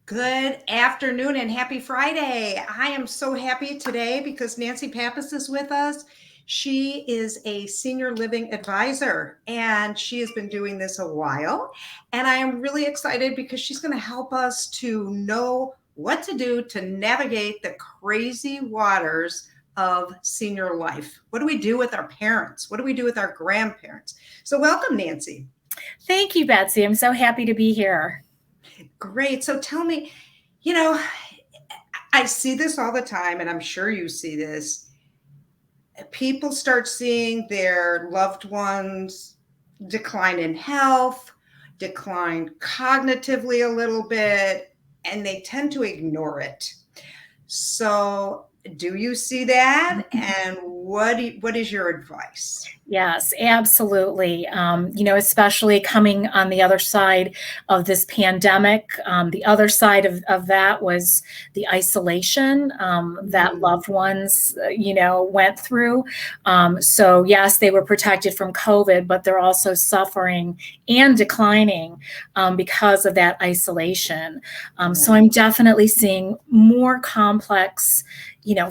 Good afternoon and happy Friday. I am so happy today because Nancy Pappas is with us. She is a senior living advisor and she has been doing this a while. And I am really excited because she's going to help us to know what to do to navigate the crazy waters of senior life. What do we do with our parents? What do we do with our grandparents? So welcome, Nancy. Thank you, Betsy. I'm so happy to be here. Great. So tell me, I see this all the time, and I'm sure you see this. People start seeing their loved ones decline in health, decline cognitively a little bit, and they tend to ignore it. So, do you see that? And what is your advice? Yes, absolutely. Especially coming on the other side of this pandemic. The other side of that was the isolation that loved ones, went through. So yes, they were protected from COVID, but they're also suffering and declining because of that isolation. So I'm definitely seeing more complex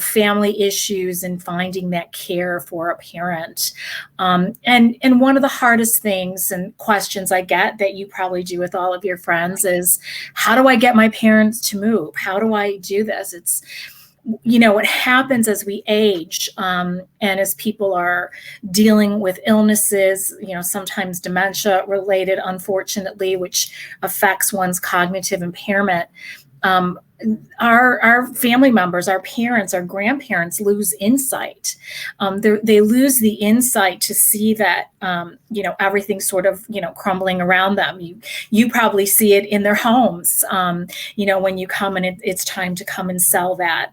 family issues and finding that care for a parent. And one of the hardest things and questions I get that you probably do with all of your friends is, how do I get my parents to move? How do I do this? It's, what happens as we age and as people are dealing with illnesses, sometimes dementia related, unfortunately, which affects one's cognitive impairment. Our family members, our parents, our grandparents lose insight. They lose the insight to see that, everything's sort of, crumbling around them. You probably see it in their homes, when you come and it's time to come and sell that,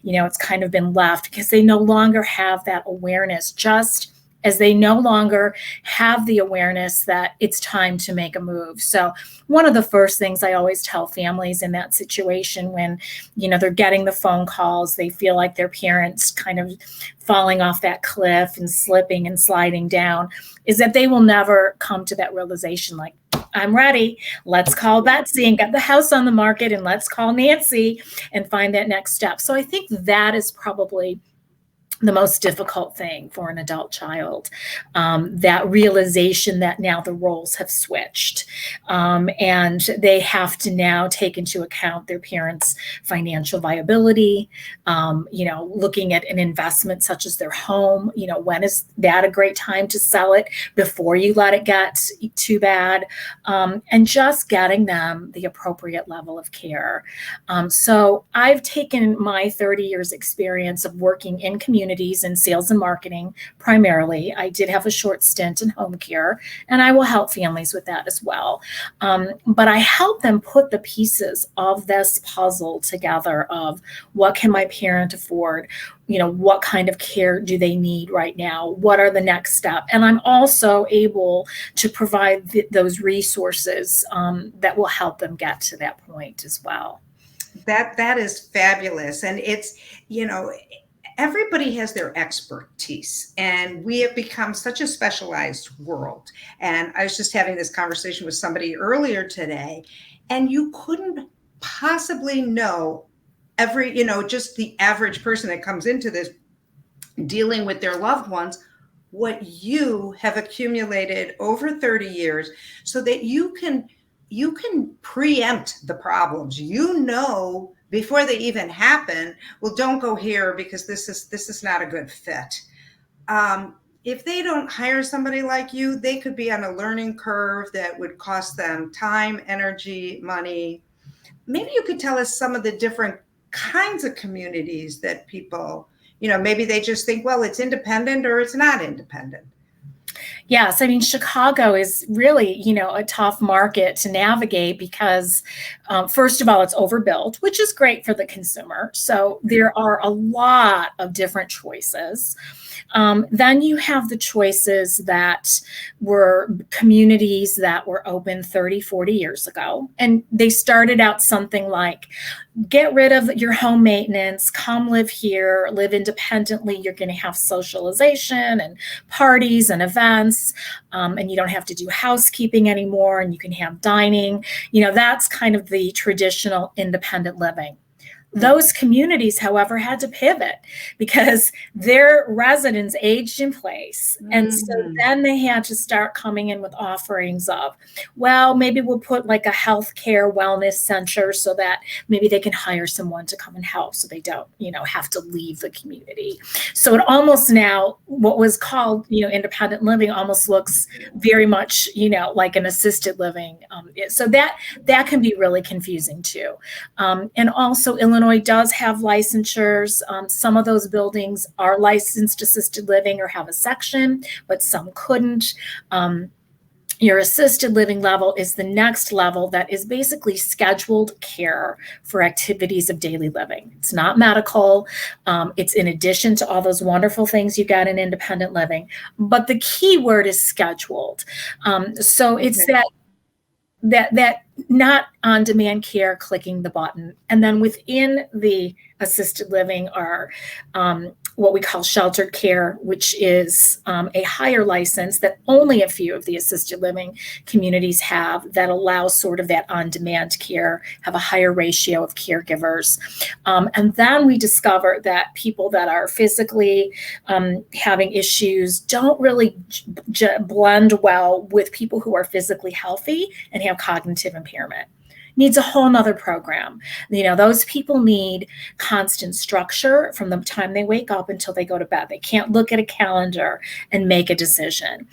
it's kind of been left because they no longer have that awareness, just as they no longer have the awareness that it's time to make a move. So one of the first things I always tell families in that situation when, they're getting the phone calls, they feel like their parents kind of falling off that cliff and slipping and sliding down, is that they will never come to that realization like, I'm ready. Let's call Betsy and get the house on the market, and let's call Nancy and find that next step. So I think that is probably the most difficult thing for an adult child, that realization that now the roles have switched, and they have to now take into account their parents' financial viability, looking at an investment such as their home. When is that a great time to sell it before you let it get too bad, and just getting them the appropriate level of care. So I've taken my 30 years experience of working in communities in sales and marketing primarily. I did have a short stint in home care, and I will help families with that as well. But I help them put the pieces of this puzzle together of, what can my parent afford? What kind of care do they need right now? What are the next steps? And I'm also able to provide those resources that will help them get to that point as well. That is fabulous. And it's, everybody has their expertise, and we have become such a specialized world. And I was just having this conversation with somebody earlier today, and you couldn't possibly know just the average person that comes into this dealing with their loved ones, what you have accumulated over 30 years, so that you can preempt the problems, before they even happen. Well, don't go here because this is not a good fit. If they don't hire somebody like you, they could be on a learning curve that would cost them time, energy, money. Maybe you could tell us some of the different kinds of communities that people, maybe they just think, well, it's independent or it's not independent. Yes, I mean, Chicago is really, a tough market to navigate because, first of all, it's overbuilt, which is great for the consumer. So there are a lot of different choices. Then you have the choices that were communities that were open 30, 40 years ago. And they started out something like, get rid of your home maintenance, come live here, live independently. You're going to have socialization and parties and events. space, and you don't have to do housekeeping anymore, and you can have dining. That's kind of the traditional independent living. Those communities, however, had to pivot because their residents aged in place. And so then they had to start coming in with offerings of, well, maybe we'll put like a healthcare wellness center so that maybe they can hire someone to come and help so they don't, have to leave the community. So it almost now, what was called, independent living almost looks very much, like an assisted living. So that can be really confusing too. And also Illinois does have licensures. Some of those buildings are licensed assisted living or have a section, but some couldn't. Your assisted living level is the next level that is basically scheduled care for activities of daily living. It's not medical. It's in addition to all those wonderful things you got in independent living. But the key word is scheduled. So it's that not on-demand care, clicking the button. And then within the assisted living are what we call sheltered care, which is a higher license that only a few of the assisted living communities have, that allows sort of that on-demand care, have a higher ratio of caregivers. And then we discover that people that are physically having issues don't really blend well with people who are physically healthy and have cognitive impairment. Needs a whole nother program. Those people need constant structure from the time they wake up until they go to bed. They can't look at a calendar and make a decision.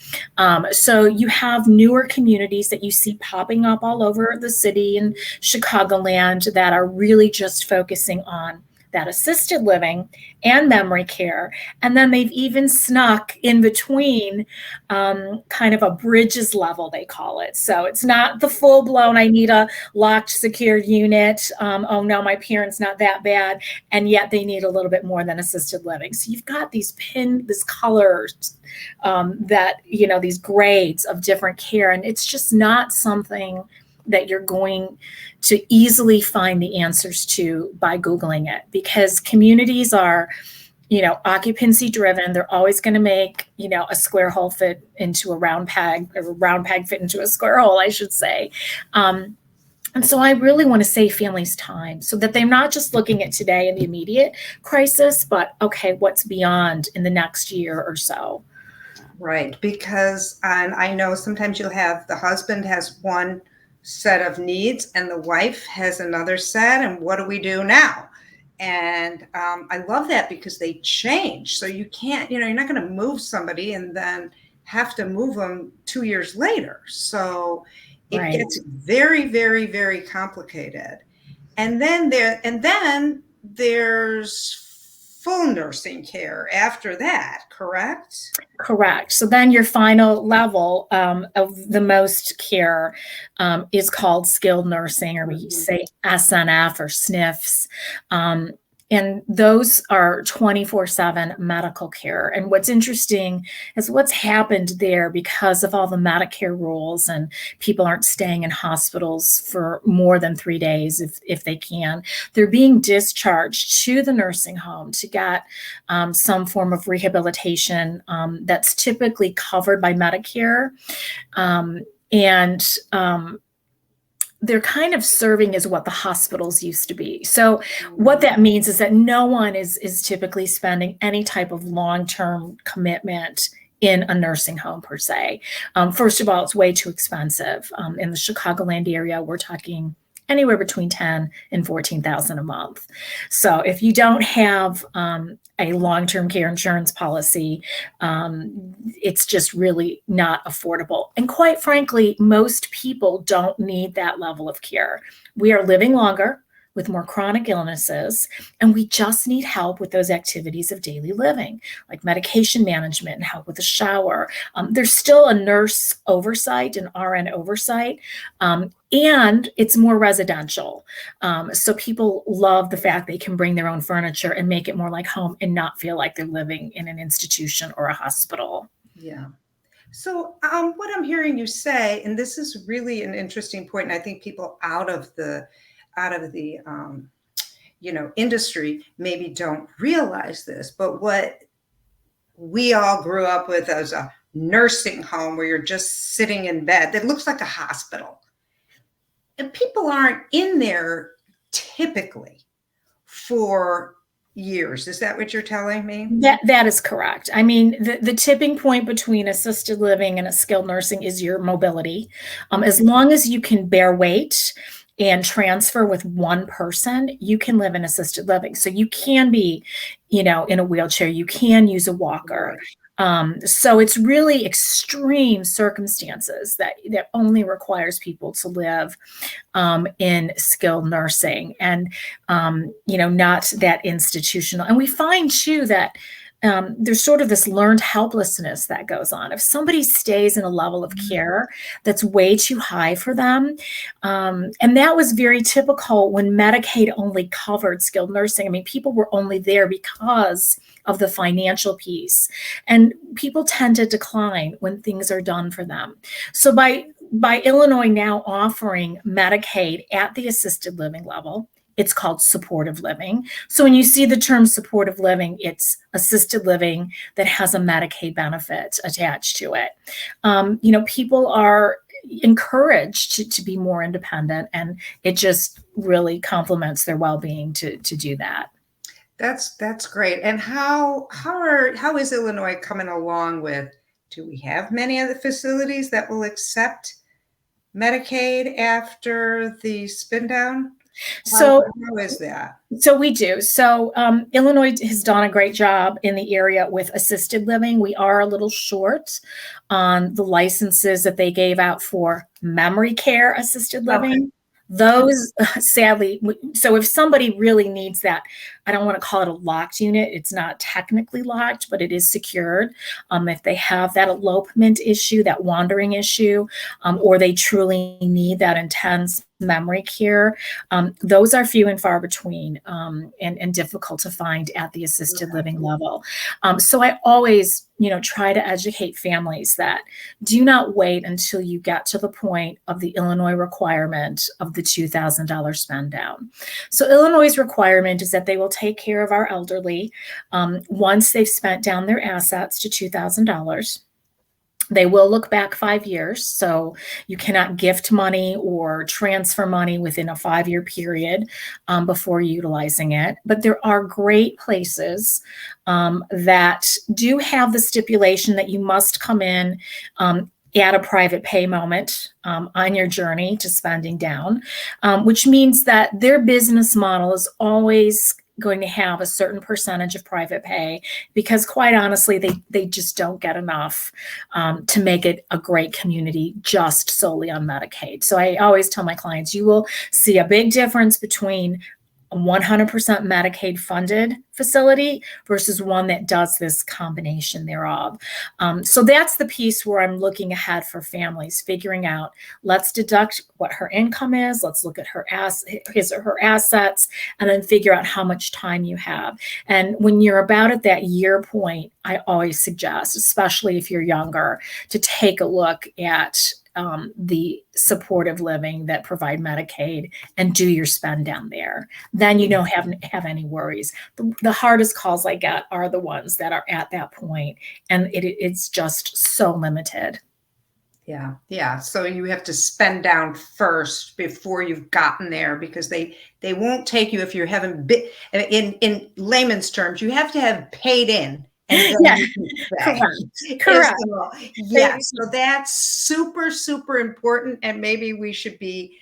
So you have newer communities that you see popping up all over the city in Chicagoland that are really just focusing on that assisted living and memory care. And then they've even snuck in between kind of a bridges level, they call it. So it's not the full blown, I need a locked, secured unit. Oh no, my parents not that bad. And yet they need a little bit more than assisted living. So you've got these colors that, these grades of different care. And it's just not something that you're going to easily find the answers to by Googling it, because communities are, occupancy driven. They're always going to make, a square hole fit into a round peg, or a round peg fit into a square hole, I should say. And so I really want to save families time so that they're not just looking at today and the immediate crisis, but okay, what's beyond in the next year or so. Right. Because I know sometimes you'll have the husband has one set of needs and the wife has another set, and what do we do now? And I love that because they change. So you can't, you're not going to move somebody and then have to move them 2 years later. So it gets very, very, very complicated. And then there's full nursing care after that, correct? Correct. So then your final level of the most care is called skilled nursing, or we say SNF or SNFs. And those are 24/7 medical care. And what's interesting is what's happened there because of all the Medicare rules, and people aren't staying in hospitals for more than 3 days if they can. They're being discharged to the nursing home to get some form of rehabilitation that's typically covered by Medicare. They're kind of serving as what the hospitals used to be. So what that means is that no one is typically spending any type of long-term commitment in a nursing home per se. First of all, it's way too expensive. In the Chicagoland area, we're talking anywhere between $10,000 and $14,000 a month. So if you don't have a long-term care insurance policy, it's just really not affordable. And quite frankly, most people don't need that level of care. We are living longer with more chronic illnesses, and we just need help with those activities of daily living, like medication management and help with the shower. There's still a nurse oversight, an RN oversight, and it's more residential. So people love the fact they can bring their own furniture and make it more like home and not feel like they're living in an institution or a hospital. Yeah. So what I'm hearing you say, and this is really an interesting point, and I think people out of the industry maybe don't realize this, but what we all grew up with as a nursing home where you're just sitting in bed that looks like a hospital. And people aren't in there typically for years. Is that what you're telling me? That is correct. I mean, the tipping point between assisted living and a skilled nursing is your mobility. As long as you can bear weight and transfer with one person, you can live in assisted living. So you can be, in a wheelchair, you can use a walker. So it's really extreme circumstances that only requires people to live in skilled nursing, and not that institutional. And we find too that there's sort of this learned helplessness that goes on. If somebody stays in a level of care that's way too high for them, and that was very typical when Medicaid only covered skilled nursing. I mean, people were only there because of the financial piece, and people tend to decline when things are done for them. So by Illinois now offering Medicaid at the assisted living level, it's called supportive living. So when you see the term supportive living, it's assisted living that has a Medicaid benefit attached to it. People are encouraged to be more independent, and it just really complements their well-being to do that. That's great. And how is Illinois coming along with? Do we have many of the facilities that will accept Medicaid after the spin down? So how is that? So we do. So Illinois has done a great job in the area with assisted living. We are a little short on the licenses that they gave out for memory care assisted living. Okay. Those, sadly, so if somebody really needs that, I don't want to call it a locked unit. It's not technically locked, but it is secured. If they have that elopement issue, that wandering issue, or they truly need that intense memory care, those are few and far between, and difficult to find at the assisted living level. So I always, try to educate families that do not wait until you get to the point of the Illinois requirement of the $2,000 spend down. So Illinois' requirement is that they will take care of our elderly once they've spent down their assets to $2,000. They will look back 5 years, so you cannot gift money or transfer money within a 5-year period before utilizing it. But there are great places that do have the stipulation that you must come in at a private pay moment on your journey to spending down, which means that their business model is always going to have a certain percentage of private pay, because quite honestly, they just don't get enough to make it a great community just solely on Medicaid. So I always tell my clients, you will see a big difference between a 100% Medicaid funded facility versus one that does this combination thereof. So that's the piece where I'm looking ahead for families, figuring out, let's deduct what her income is, let's look at his or her assets, and then figure out how much time you have. And when you're about at that year point, I always suggest, especially if you're younger, to take a look at the supportive living that provide Medicaid and do your spend down there. Then you don't have any worries. The hardest calls I get are the ones that are at that point, and it's just so limited. Yeah. So you have to spend down first before you've gotten there, because they won't take you if you haven't been, in layman's terms, you have to have paid in. And correct. Yeah, so that's super, super important. And maybe we should be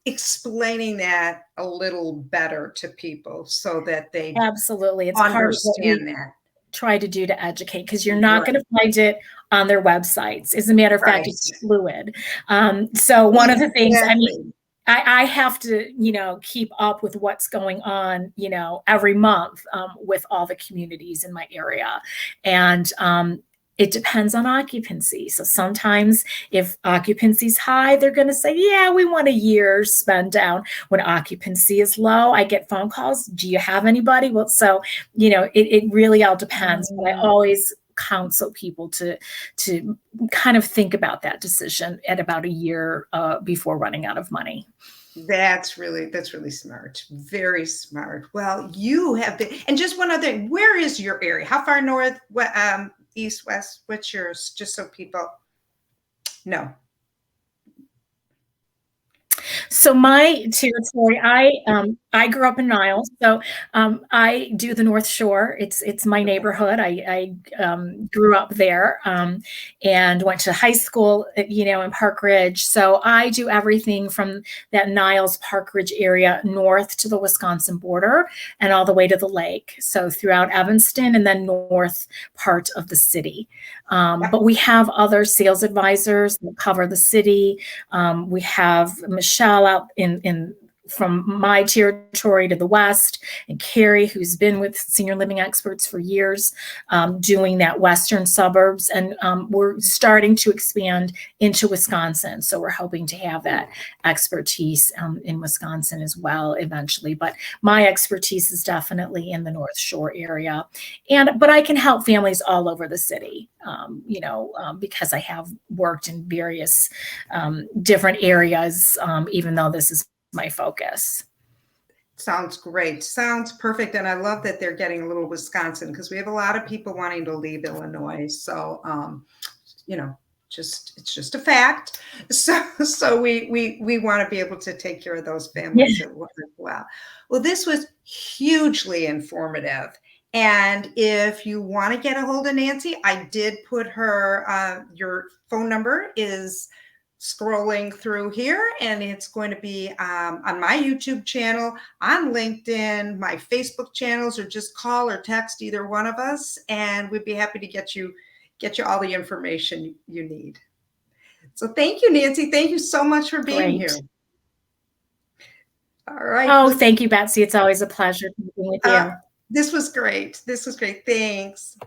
explaining that a little better to people so that they absolutely it's understand that. Try to do to educate, because you're not going to find it on their websites. As a matter of fact, it's fluid. So one of the things, I have to, keep up with what's going on, every month with all the communities in my area. And it depends on occupancy. So sometimes if occupancy is high, they're going to say, yeah, we want a year's spend down. When occupancy is low, I get phone calls. Do you have anybody? Well, so, it really all depends. But I always counsel people to kind of think about that decision at about a year before running out of money. That's really smart. Very smart. Well, you have been, and just one other thing, where is your area? How far north east, west? What's yours? Just so people know. So my territory, I grew up in Niles, so I do the North Shore. It's my neighborhood. I grew up there and went to high school, in Park Ridge. So I do everything from that Niles Park Ridge area north to the Wisconsin border and all the way to the lake. So throughout Evanston and then north part of the city. But we have other sales advisors that cover the city. We have Michelle out in from my territory to the west, and Carrie, who's been with Senior Living Experts for years, doing that western suburbs. And we're starting to expand into Wisconsin. So we're hoping to have that expertise in Wisconsin as well eventually. But my expertise is definitely in the North Shore area. But I can help families all over the city, because I have worked in various different areas, even though this is my focus. Sounds great. Sounds perfect. And I love that they're getting a little Wisconsin, because we have a lot of people wanting to leave Illinois. So, it's just a fact. So we want to be able to take care of those families as well. Well, this was hugely informative. And if you want to get a hold of Nancy, I did put her, your phone number is scrolling through here, and it's going to be on my YouTube channel, on LinkedIn, my Facebook channels, or just call or text either one of us, and we'd be happy to get you all the information you need. So thank you, Nancy. Thank you so much for being here. All right. Oh, thank you, Betsy. It's always a pleasure being with you. This was great. Thanks.